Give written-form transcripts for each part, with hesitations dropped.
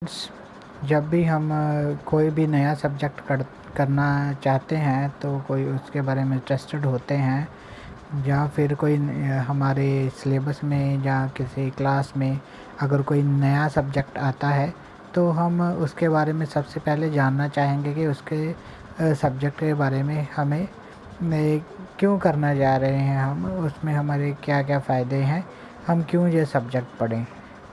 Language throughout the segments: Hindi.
जब भी हम कोई भी नया सब्जेक्ट करना चाहते हैं तो कोई उसके बारे में इंटरेस्टेड होते हैं या फिर कोई हमारे सिलेबस में या किसी क्लास में अगर कोई नया सब्जेक्ट आता है तो हम उसके बारे में सबसे पहले जानना चाहेंगे कि उसके सब्जेक्ट के बारे में हमें क्यों करना जा रहे हैं, हम उसमें हमारे क्या क्या फ़ायदे हैं, हम क्यों ये सब्जेक्ट पढ़ें।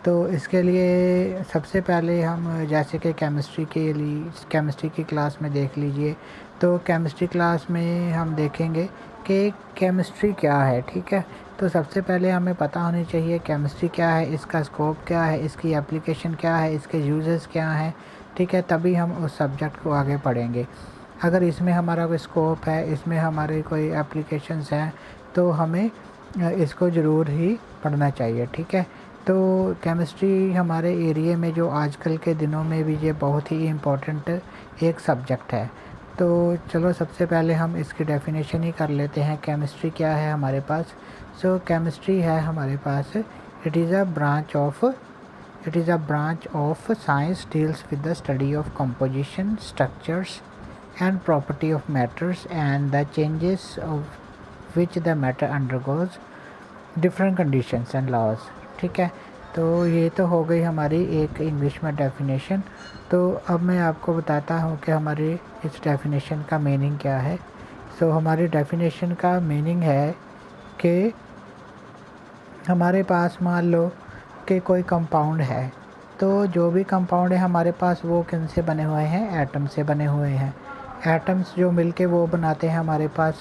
तो इसके लिए सबसे पहले हम जैसे कि केमिस्ट्री की क्लास में देख लीजिए, तो केमिस्ट्री क्लास में हम देखेंगे कि केमिस्ट्री क्या है। ठीक है, तो सबसे पहले हमें पता होनी चाहिए केमिस्ट्री क्या है, इसका स्कोप क्या है, इसकी एप्लीकेशन क्या है, इसके यूजेस क्या हैं। ठीक है, तभी हम उस सब्जेक्ट को आगे पढ़ेंगे। अगर इसमें हमारा कोई स्कोप है, इसमें हमारे कोई एप्लीकेशंस हैं, तो हमें इसको ज़रूर ही पढ़ना चाहिए। ठीक है, तो केमिस्ट्री हमारे एरिया में जो आजकल के दिनों में भी ये बहुत ही इम्पोर्टेंट एक सब्जेक्ट है। तो चलो सबसे पहले हम इसकी डेफिनेशन ही कर लेते हैं, केमिस्ट्री क्या है हमारे पास। केमिस्ट्री है हमारे पास, it is a branch of science deals with the study of composition, structures and property of matters and the changes of which the matter undergoes different conditions and laws। ठीक है, तो ये तो हो गई हमारी एक इंग्लिश में डेफिनेशन। तो अब मैं आपको बताता हूँ कि हमारी इस डेफिनेशन का मीनिंग क्या है। हमारी डेफिनेशन का मीनिंग है कि हमारे पास मान लो कि कोई कंपाउंड है, तो जो भी कंपाउंड है हमारे पास वो किन से बने हुए हैं, एटम से बने हुए हैं। एटम्स जो मिलके वो बनाते हैं हमारे पास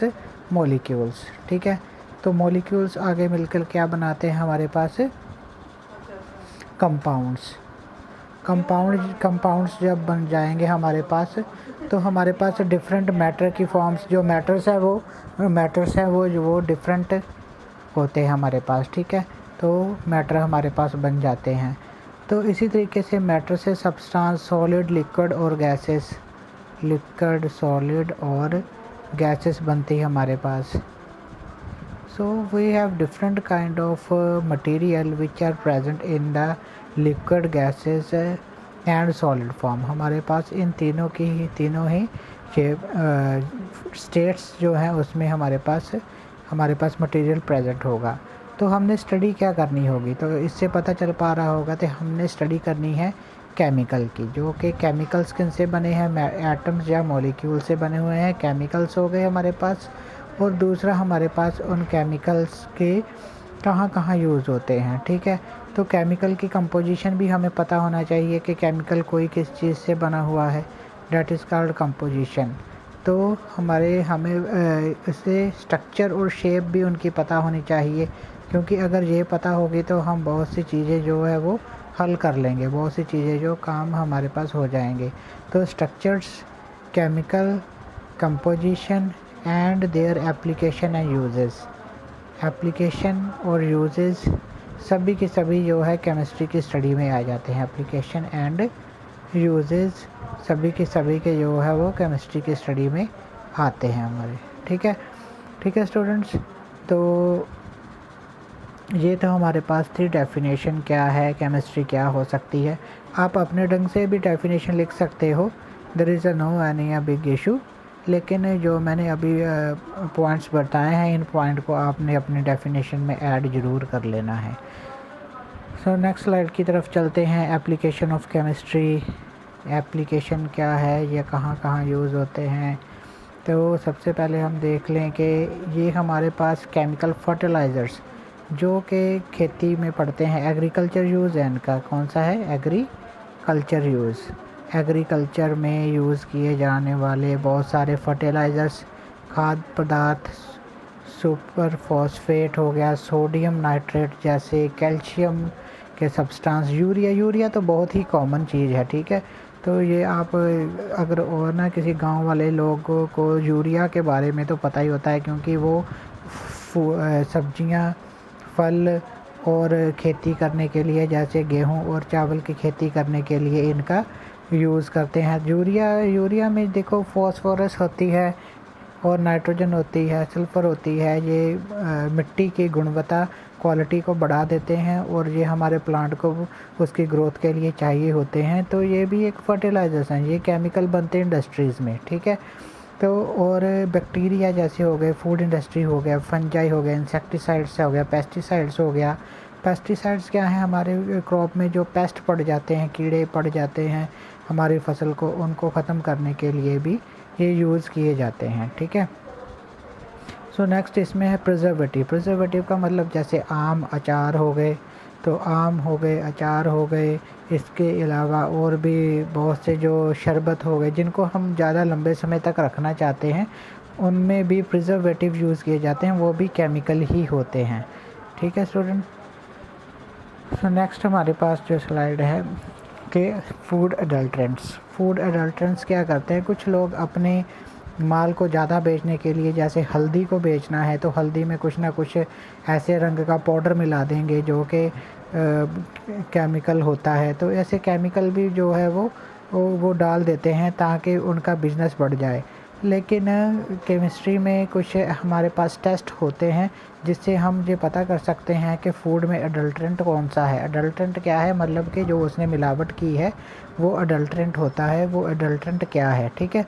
मॉलिक्यूल्स। ठीक है, तो मॉलिक्यूल्स आगे मिलकर क्या बनाते हैं हमारे पास, कंपाउंड्स। कंपाउंड्स जब बन जाएंगे हमारे पास, तो हमारे पास डिफरेंट मैटर की फॉर्म्स, जो मैटर्स है वो डिफरेंट होते हैं हमारे पास। ठीक है, तो मैटर हमारे पास बन जाते हैं। तो इसी तरीके से मैटर से सब्सटेंस, सॉलिड, लिक्विड, सॉलिड और गैसेस बनती है हमारे पास। We have different kind of material which are present in the liquid, gases and solid form. हमारे पास इन तीनों ही स्टेट्स जो हैं उसमें हमारे पास मटेरियल प्रेजेंट होगा। तो हमने स्टडी क्या करनी होगी, तो इससे पता चल पा रहा होगा कि हमने स्टडी करनी है केमिकल की, जो कि केमिकल्स किन से बने हैं, एटम्स या मॉलिक्यूल से बने हुए हैं, केमिकल्स हो गए हमारे पास। और दूसरा हमारे पास उन केमिकल्स के कहाँ कहाँ यूज़ होते हैं। ठीक है, तो केमिकल की कंपोजिशन भी हमें पता होना चाहिए कि केमिकल कोई किस चीज़ से बना हुआ है, डेट इज़ कॉल्ड कंपोजिशन। तो हमें इससे स्ट्रक्चर और शेप भी उनकी पता होनी चाहिए, क्योंकि अगर ये पता होगी तो हम बहुत सी चीज़ें जो है वो हल कर लेंगे, बहुत सी चीज़ें जो काम हमारे पास हो जाएंगे। तो structures, chemical, composition and their application and uses. Application और यूजेस सभी के सभी जो है केमिस्ट्री की स्टडी में आ जाते हैं। एप्लीकेशन एंड यूजेस सभी के जो है वो केमिस्ट्री की स्टडी में आते हैं हमारे। ठीक है स्टूडेंट्स, तो ये तो हमारे पास थी डेफिनेशन क्या है, केमिस्ट्री क्या हो सकती है। आप अपने ढंग से भी डेफिनेशन लिख सकते हो, there is no any a big issue. लेकिन जो मैंने अभी पॉइंट्स बताए हैं, इन पॉइंट को आपने अपने डेफिनेशन में ऐड ज़रूर कर लेना है। नेक्स्ट स्लाइड की तरफ चलते हैं। एप्लीकेशन ऑफ केमिस्ट्री, एप्लीकेशन क्या है, ये कहाँ कहाँ यूज़ होते हैं। तो सबसे पहले हम देख लें कि ये हमारे पास केमिकल फर्टिलाइज़र्स जो कि खेती में पड़ते हैं, एग्रीकल्चर यूज़ है इनका। कौन सा है, एग्रीकल्चर में यूज़ किए जाने वाले बहुत सारे फर्टिलाइज़र्स, खाद्य पदार्थ, सुपर फॉस्फेट हो गया, सोडियम नाइट्रेट जैसे, कैल्शियम के सब्सटेंस, यूरिया तो बहुत ही कॉमन चीज़ है। ठीक है, तो ये आप अगर और ना किसी गांव वाले लोगों को यूरिया के बारे में तो पता ही होता है, क्योंकि वो सब्जियां, फल और खेती करने के लिए, जैसे गेहूं और चावल की खेती करने के लिए इनका यूज़ करते हैं। यूरिया में देखो फॉस्फोरस होती है और नाइट्रोजन होती है, सल्फ़र होती है। ये मिट्टी की गुणवत्ता क्वालिटी को बढ़ा देते हैं और ये हमारे प्लांट को उसकी ग्रोथ के लिए चाहिए होते हैं। तो ये भी एक फर्टिलाइजर्स हैं, ये केमिकल बनते हैं इंडस्ट्रीज़ में, ठीक है। तो और बैक्टीरिया जैसे हो गए, फूड इंडस्ट्री हो गया, फंजाई हो गया, इंसेक्टिसाइड्स हो गया, पेस्टिसाइड्स हो गया। पेस्टिसाइड्स क्या है, हमारे क्रॉप में जो पेस्ट पड़ जाते हैं, कीड़े पड़ जाते हैं हमारी फसल को, उनको ख़त्म करने के लिए भी ये यूज़ किए जाते हैं, ठीक है। सो नेक्स्ट इसमें है प्रिजर्वेटिव। प्रिजर्वेटिव का मतलब जैसे आम अचार हो गए, तो आम हो गए, अचार हो गए, इसके अलावा और भी बहुत से जो शरबत हो गए जिनको हम ज़्यादा लंबे समय तक रखना चाहते हैं, उनमें भी प्रिजर्वेटिव यूज़ किए जाते हैं, वो भी केमिकल ही होते हैं, ठीक है स्टूडेंट। सो नेक्स्ट हमारे पास जो स्लाइड है कि फूड एडल्ट्रेंट्स। फूड एडल्ट्रेंट्स क्या करते हैं, कुछ लोग अपने माल को ज़्यादा बेचने के लिए, जैसे हल्दी को बेचना है तो हल्दी में कुछ ना कुछ ऐसे रंग का पाउडर मिला देंगे जो कि केमिकल होता है। तो ऐसे केमिकल भी जो है वो डाल देते हैं ताकि उनका बिज़नेस बढ़ जाए। लेकिन केमिस्ट्री में कुछ हमारे पास टेस्ट होते हैं जिससे हम ये पता कर सकते हैं कि फ़ूड में अडल्ट्रेंट कौन सा है। अडल्ट्रेंट क्या है, मतलब कि जो उसने मिलावट की है वो अडल्ट्रेंट होता है, वो अडल्ट्रेंट क्या है, ठीक है।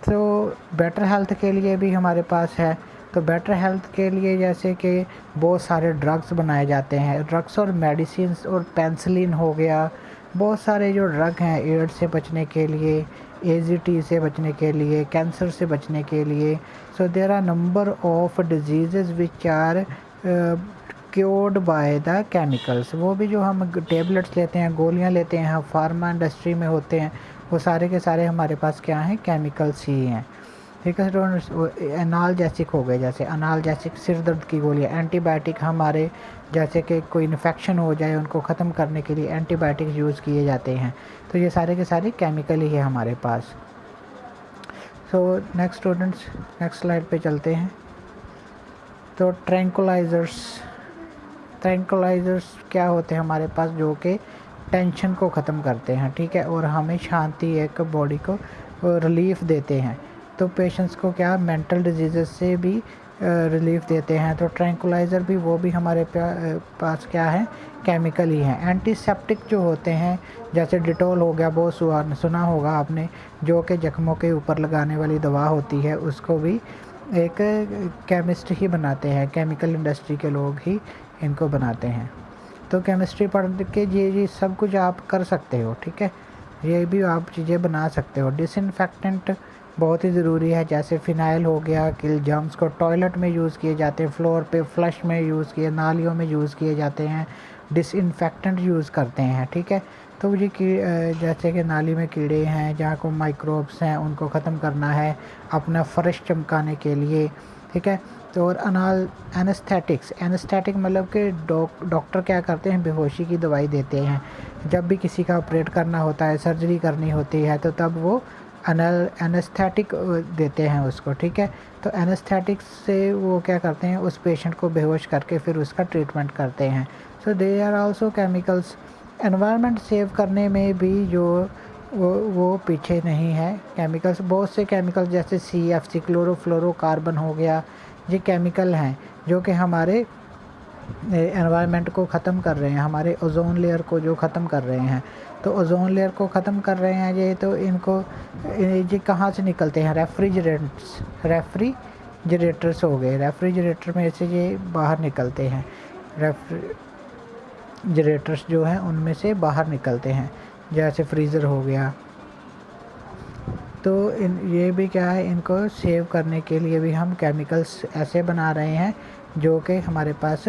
तो बेटर हेल्थ के लिए भी हमारे पास है। तो बेटर हेल्थ के लिए जैसे कि बहुत सारे ड्रग्स बनाए जाते हैं, ड्रग्स और मेडिसिन्स, और पेंसिलिन हो गया, बहुत सारे जो ड्रग हैं एड्स से बचने के लिए, एजीटी से बचने के लिए, कैंसर से बचने के लिए। So there are number of diseases which are cured by the chemicals. वो भी जो हम टेबलेट्स लेते हैं, गोलियां लेते हैं, फार्मा इंडस्ट्री में होते हैं, वो सारे के सारे हमारे पास क्या हैं, केमिकल्स ही हैं, ठीक है स्टूडेंट्स। एनाल्जेसिक हो गए, जैसे एनाल्जेसिक सिर दर्द की गोलियाँ, एंटीबायोटिक हमारे जैसे कि कोई इन्फेक्शन हो जाए उनको ख़त्म करने के लिए एंटीबायोटिक्स यूज़ किए जाते हैं। तो ये सारे के सारे केमिकल ही है हमारे पास। So next students, next slide पे चलते हैं। तो ट्रैंकुलाइजर्स क्या होते हैं हमारे पास, जो कि टेंशन को ख़त्म करते हैं, ठीक है, और हमें शांति, एक बॉडी को रिलीफ देते हैं। तो पेशेंट्स को क्या मेंटल डिजीज़ से भी रिलीफ देते हैं। तो ट्रैंकुलाइज़र भी वो भी हमारे पास क्या है, केमिकल ही हैं। एंटीसेप्टिक जो होते हैं जैसे डिटॉल हो गया, बहुत सुना होगा आपने, जो कि जख्मों के ऊपर लगाने वाली दवा होती है, उसको भी एक केमिस्ट ही बनाते हैं, केमिकल इंडस्ट्री के लोग ही इनको बनाते हैं। तो केमिस्ट्री पढ़ के ये सब कुछ आप कर सकते हो, ठीक है, ये भी आप चीज़ें बना सकते हो। डिसइंफेक्टेंट बहुत ही ज़रूरी है, जैसे फ़िनाइल हो गया, किल जर्म्स को टॉयलेट में यूज़ किए जाते हैं, फ्लोर पे फ्लश में यूज़ किए, नालियों में यूज़ किए जाते हैं, डिसइंफेक्टेंट यूज़ करते हैं, ठीक है। तो ये जैसे कि नाली में कीड़े हैं, जहाँ को माइक्रोब्स हैं, उनको ख़त्म करना है अपना फ़र्श चमकाने के लिए, ठीक है। तो और एनेस्थेटिक मतलब कि डॉक्टर क्या करते हैं, बेहोशी की दवाई देते हैं। जब भी किसी का ऑपरेट करना होता है, सर्जरी करनी होती है, तो तब वो एनेस्थेटिक देते हैं उसको, ठीक है। तो एनेस्थेटिक से वो क्या करते हैं, उस पेशेंट को बेहोश करके फिर उसका ट्रीटमेंट करते हैं। So they are also chemicals. Environment save करने में भी जो वो पीछे नहीं है। केमिकल्स, बहुत से केमिकल्स जैसे CFC, क्लोरोफ्लोरोकार्बन हो गया, ये केमिकल हैं जो कि हमारे एनवायरनमेंट को ख़त्म कर रहे हैं, हमारे ओजोन लेयर को जो ख़त्म कर रहे हैं। तो ओजोन लेयर को ख़त्म कर रहे हैं ये, तो इनको ये कहाँ से निकलते हैं, रेफ्रिजरेटर्स हो गए, रेफ्रिजरेटर में से ये बाहर निकलते हैं, रेफ्रिजरेटर्स जो हैं उनमें से बाहर निकलते हैं, जैसे फ्रीज़र हो गया। तो ये भी क्या है, इनको सेव करने के लिए भी हम केमिकल्स ऐसे बना रहे हैं जो कि हमारे पास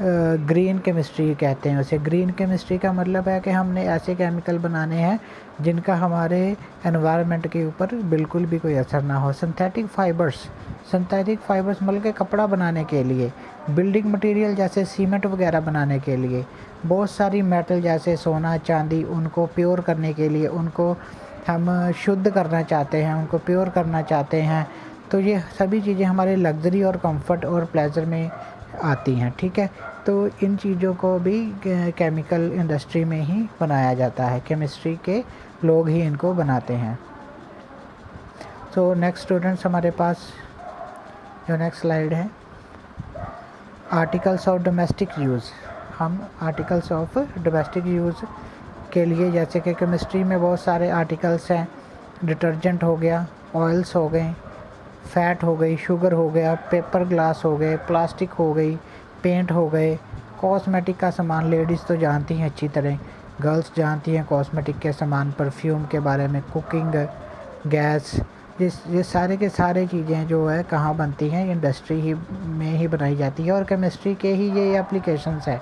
ग्रीन केमिस्ट्री कहते हैं उसे। ग्रीन केमिस्ट्री का मतलब है कि हमने ऐसे केमिकल बनाने हैं जिनका हमारे एनवायरनमेंट के ऊपर बिल्कुल भी कोई असर ना हो। सिंथेटिक फाइबर्स मतलब कि कपड़ा बनाने के लिए, बिल्डिंग मटेरियल जैसे सीमेंट वगैरह बनाने के लिए, बहुत सारी मेटल जैसे सोना चांदी, उनको प्योर करने के लिए, उनको हम शुद्ध करना चाहते हैं, उनको प्योर करना चाहते हैं। तो ये सभी चीज़ें हमारे लग्जरी और कंफर्ट और प्लेजर में आती हैं, ठीक है। तो इन चीज़ों को भी केमिकल इंडस्ट्री में ही बनाया जाता है, केमिस्ट्री के लोग ही इनको बनाते हैं। तो नेक्स्ट स्टूडेंट्स, हमारे पास जो नेक्स्ट स्लाइड है, आर्टिकल्स ऑफ डोमेस्टिक यूज़, हम आर्टिकल्स ऑफ डोमेस्टिक यूज़ के लिए, जैसे कि केमिस्ट्री में बहुत सारे आर्टिकल्स हैं, डिटर्जेंट हो गया, ऑयल्स हो गए, फैट हो गई, शुगर हो गया, पेपर ग्लास हो गए, प्लास्टिक हो गई, पेंट हो गए, कॉस्मेटिक का सामान लेडीज़ तो जानती हैं अच्छी तरह, गर्ल्स जानती हैं कॉस्मेटिक के सामान, परफ्यूम के बारे में, कुकिंग गैस, ये सारे के सारे चीज़ें जो है कहाँ बनती हैं, इंडस्ट्री ही में ही बनाई जाती है और केमिस्ट्री के ही ये एप्लीकेशंस है।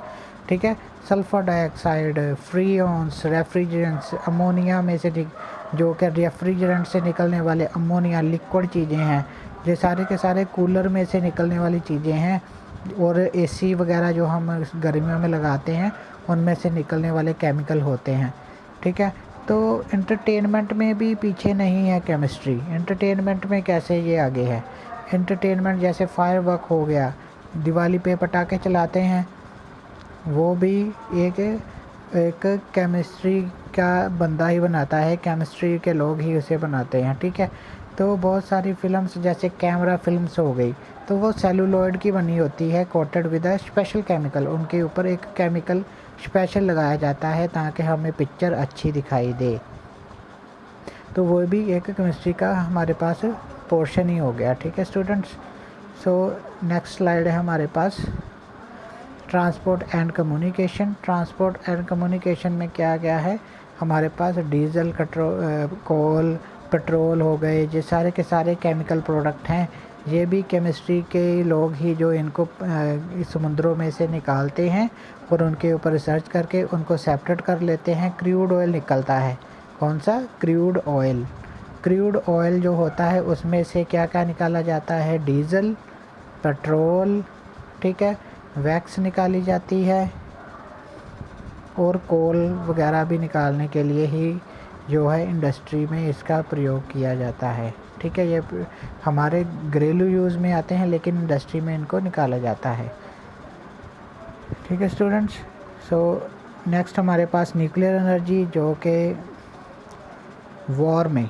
ठीक है, सल्फ़र डाइऑक्साइड, फ्रीऑन्स, रेफ्रिजरेंट्स, अमोनिया में से जो कि रेफ्रिजरेंट से निकलने वाले अमोनिया लिक्विड चीज़ें हैं, ये सारे के सारे कूलर में से निकलने वाली चीज़ें हैं, और एसी वगैरह जो हम गर्मियों में लगाते हैं उनमें से निकलने वाले केमिकल होते हैं। ठीक है, तो एंटरटेनमेंट में भी पीछे नहीं है केमिस्ट्री। एंटरटेनमेंट में कैसे ये आगे है, एंटरटेनमेंट जैसे फायरवर्क हो गया, दिवाली पे पटाखे चलाते हैं, वो भी एक केमिस्ट्री का बंदा ही बनाता है, केमिस्ट्री के लोग ही उसे बनाते हैं। ठीक है, तो बहुत सारी फिल्म्स जैसे कैमरा फिल्म्स हो गई, तो वो सेलुलॉइड की बनी होती है, coated with a special chemical, उनके ऊपर एक केमिकल स्पेशल लगाया जाता है ताकि हमें पिक्चर अच्छी दिखाई दे। तो वो भी एक केमिस्ट्री का हमारे पास पोर्शन ही हो गया। ठीक है स्टूडेंट्स, सो नेक्स्ट स्लाइड है हमारे पास transport and communication. Transport and communication में क्या क्या है, हमारे पास डीजल, कोल, पेट्रोल हो गए, ये सारे के सारे केमिकल प्रोडक्ट हैं। ये भी केमिस्ट्री के लोग ही जो इनको समुद्रों में से निकालते हैं और उनके ऊपर रिसर्च करके उनको सेपरेट कर लेते हैं। क्रूड ऑयल निकलता है, कौन सा, क्रूड ऑयल। क्रूड ऑयल जो होता है उसमें से क्या क्या निकाला जाता है, डीजल, पेट्रोल, ठीक है, वैक्स निकाली जाती है, और कोल वगैरह भी निकालने के लिए ही जो है इंडस्ट्री में इसका प्रयोग किया जाता है। ठीक है, ये हमारे घरेलू यूज़ में आते हैं लेकिन इंडस्ट्री में इनको निकाला जाता है। ठीक है स्टूडेंट्स, सो नेक्स्ट हमारे पास न्यूक्लियर एनर्जी, जो कि वॉर में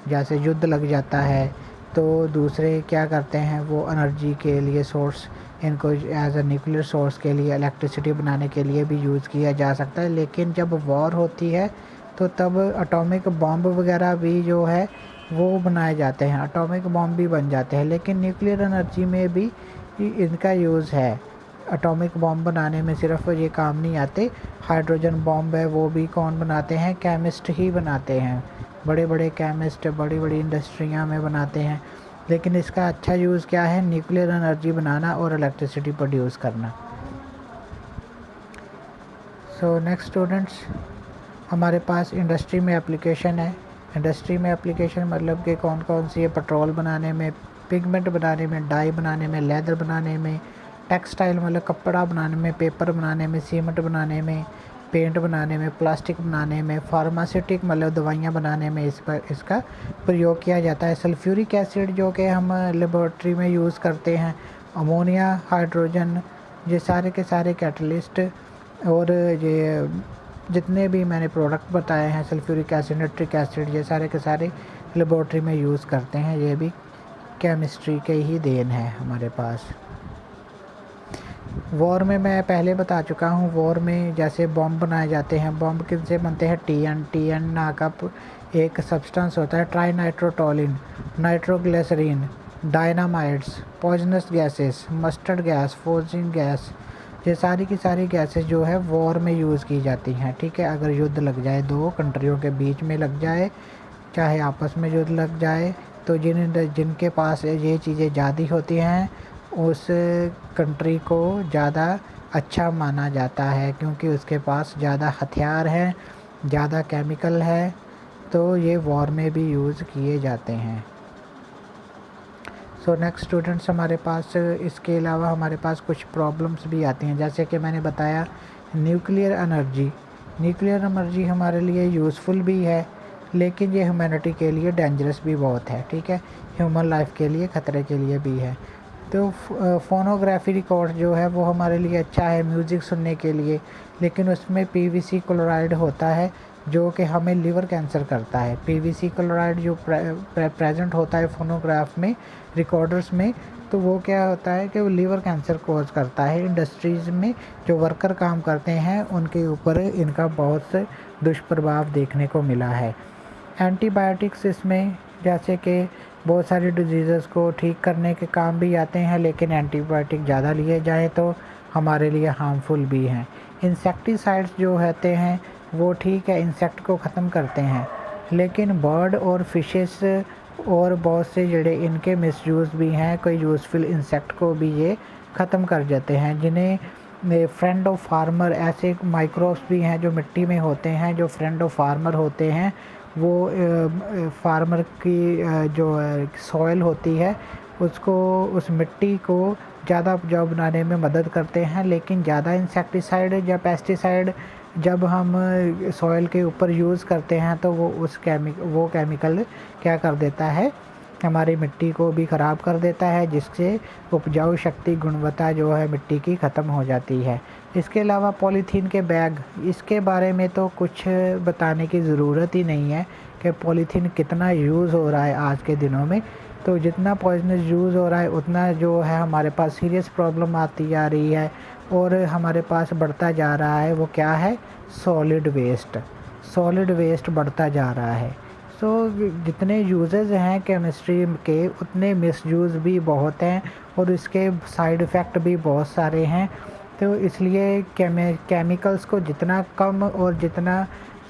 जैसे युद्ध लग जाता है तो दूसरे क्या करते हैं, वो एनर्जी के लिए सोर्स, इनको एज अ न्यूक्लियर सोर्स के लिए इलेक्ट्रिसिटी बनाने के लिए भी यूज़ किया जा सकता है। लेकिन जब वॉर होती है तो तब एटॉमिक बॉम्ब वगैरह भी जो है वो बनाए जाते हैं, एटॉमिक बॉम्ब भी बन जाते हैं। लेकिन न्यूक्लियर एनर्जी में भी इनका यूज़ है। एटॉमिक बॉम्ब बनाने में सिर्फ ये काम नहीं आते, हाइड्रोजन बॉम्ब है वो भी कौन बनाते हैं, केमिस्ट ही बनाते हैं, बड़े बड़े केमिस्ट बड़ी बड़ी इंडस्ट्रियां में बनाते हैं। लेकिन इसका अच्छा यूज़ क्या है, न्यूक्लियर एनर्जी बनाना और इलेक्ट्रिसिटी प्रोड्यूस करना। सो नेक्स्ट स्टूडेंट्स, हमारे पास इंडस्ट्री में एप्लीकेशन है। इंडस्ट्री में एप्लीकेशन मतलब कि कौन कौन सी है, पेट्रोल बनाने में, पिगमेंट बनाने में, डाई बनाने में, लेदर बनाने में, टेक्सटाइल मतलब कपड़ा बनाने में, पेपर बनाने में, सीमेंट बनाने में, पेंट बनाने में, प्लास्टिक बनाने में, फार्मास्यूटिक मतलब दवाइयाँ बनाने में इसका प्रयोग किया जाता है। सल्फ्यूरिक एसिड जो कि हम लेबोरेटरी में यूज़ करते हैं, अमोनिया, हाइड्रोजन, ये सारे के सारे कैटलिस्ट, और ये जितने भी मैंने प्रोडक्ट बताए हैं, सल्फ्यूरिक एसिड, नाइट्रिक एसिड, ये सारे के सारे लेबोरेटरी में यूज़ करते हैं। ये भी केमिस्ट्री के ही देन है हमारे पास। वॉर में मैं पहले बता चुका हूँ, वॉर में जैसे बॉम्ब बनाए जाते हैं। बॉम्ब किनसे बनते हैं, टीएन नाकअप एक सब्सटेंस होता है, trinitrotoluene, nitroglycerine, dynamites, poisonous gases, mustard gas, phosgene gas, ये सारी की सारी गैसेस जो है वॉर में यूज़ की जाती हैं। ठीक है, अगर युद्ध लग जाए, दो कंट्रियों के बीच में लग जाए, चाहे आपस में युद्ध लग जाए, तो जिनके पास ये चीज़ें ज़्यादा होती हैं उस कंट्री को ज़्यादा अच्छा माना जाता है, क्योंकि उसके पास ज़्यादा हथियार हैं, ज़्यादा केमिकल है, तो ये वॉर में भी यूज़ किए जाते हैं। सो नेक्स्ट स्टूडेंट्स, हमारे पास इसके अलावा हमारे पास कुछ प्रॉब्लम्स भी आती हैं। जैसे कि मैंने बताया न्यूक्लियर एनर्जी हमारे लिए यूज़फुल भी है, लेकिन ये ह्यूमैनिटी के लिए डेंजरस भी बहुत है। ठीक है, ह्यूमन लाइफ के लिए ख़तरे के लिए भी है। तो फोनोग्राफी रिकॉर्ड जो है वो हमारे लिए अच्छा है म्यूज़िक सुनने के लिए, लेकिन उसमें पीवीसी क्लोराइड होता है जो कि हमें लिवर कैंसर करता है। पीवीसी क्लोराइड जो प्रेजेंट होता है फोनोग्राफ में, रिकॉर्डर्स में, तो वो क्या होता है कि वो लिवर कैंसर कोज करता है। इंडस्ट्रीज़ में जो वर्कर काम करते हैं उनके ऊपर इनका बहुत से दुष्प्रभाव देखने को मिला है। एंटीबायोटिक्स इसमें जैसे कि बहुत सारी डिजीज़ को ठीक करने के काम भी आते हैं, लेकिन एंटीबायोटिक ज़्यादा लिए जाएँ तो हमारे लिए हार्मफुल भी हैं। इंसेक्टिसाइड्स जो होते हैं वो ठीक है, इंसेक्ट को ख़त्म करते हैं, लेकिन बर्ड और फिशेस और बहुत से जड़े इनके मिसयूज़ भी हैं। कोई यूज़फुल इंसेक्ट को भी ये ख़त्म कर देते हैं, जिन्हें फ्रेंड ऑफ फार्मर, ऐसे माइक्रोब्स भी हैं जो मिट्टी में होते हैं, जो फ्रेंड ऑफ फार्मर होते हैं। वो फार्मर की जो सॉइल होती है उसको, उस मिट्टी को ज़्यादा उपजाऊ बनाने में मदद करते हैं। लेकिन ज़्यादा इंसेक्टिसाइड या पेस्टिसाइड जब हम सॉइल के ऊपर यूज़ करते हैं तो वो केमिकल क्या कर देता है, हमारी मिट्टी को भी ख़राब कर देता है, जिससे उपजाऊ शक्ति, गुणवत्ता जो है मिट्टी की ख़त्म हो जाती है। इसके अलावा पॉलीथीन के बैग, इसके बारे में तो कुछ बताने की ज़रूरत ही नहीं है कि पॉलीथीन कितना यूज़ हो रहा है आज के दिनों में। तो जितना पॉइजनस यूज़ हो रहा है उतना जो है हमारे पास सीरियस प्रॉब्लम आती जा रही है, और हमारे पास बढ़ता जा रहा है वो क्या है, सॉलिड वेस्ट बढ़ता जा रहा है। सो जितने यूजेज़ हैं केमिस्ट्री के उतने मिसयूज़ भी बहुत हैं, और इसके साइड इफ़ेक्ट भी बहुत सारे हैं। तो इसलिए केमिकल्स को जितना कम और जितना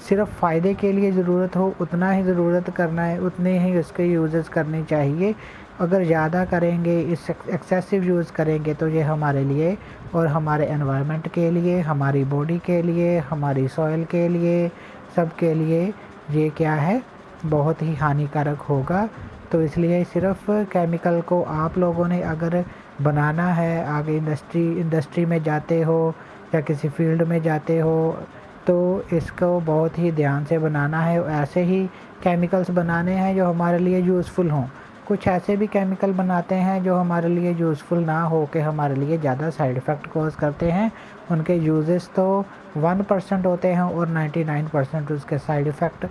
सिर्फ फ़ायदे के लिए ज़रूरत हो उतना ही ज़रूरत करना है, उतने ही उसके यूजेस करने चाहिए। अगर ज़्यादा करेंगे, इस एक्सेसिव यूज़ करेंगे तो ये हमारे लिए और हमारे एनवायरनमेंट के लिए, हमारी बॉडी के लिए, हमारी सॉइल के लिए, सब के लिए ये क्या है, बहुत ही हानिकारक होगा। तो इसलिए सिर्फ केमिकल को आप लोगों ने अगर बनाना है, आगे इंडस्ट्री में जाते हो या किसी फील्ड में जाते हो तो इसको बहुत ही ध्यान से बनाना है। ऐसे ही केमिकल्स बनाने हैं जो हमारे लिए यूज़फुल हों। कुछ ऐसे भी केमिकल बनाते हैं जो हमारे लिए यूज़फुल ना हो के हमारे लिए ज़्यादा साइड इफ़ेक्ट कॉज करते हैं। उनके यूजेस तो 1% होते हैं और 99% उसके साइड इफ़ेक्ट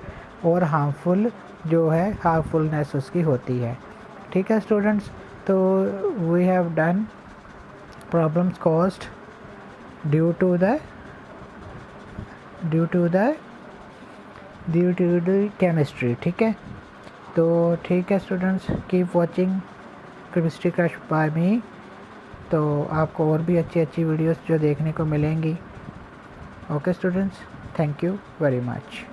और हार्मफुल जो है, हार्मफुलनेस उसकी होती है। ठीक है स्टूडेंट्स, तो we have done problems caused due to the chemistry. ठीक है, तो ठीक है students, keep watching chemistry crush by me. तो आपको और भी अच्छी वीडियोस जो देखने को मिलेंगी। Okay students, thank you very much.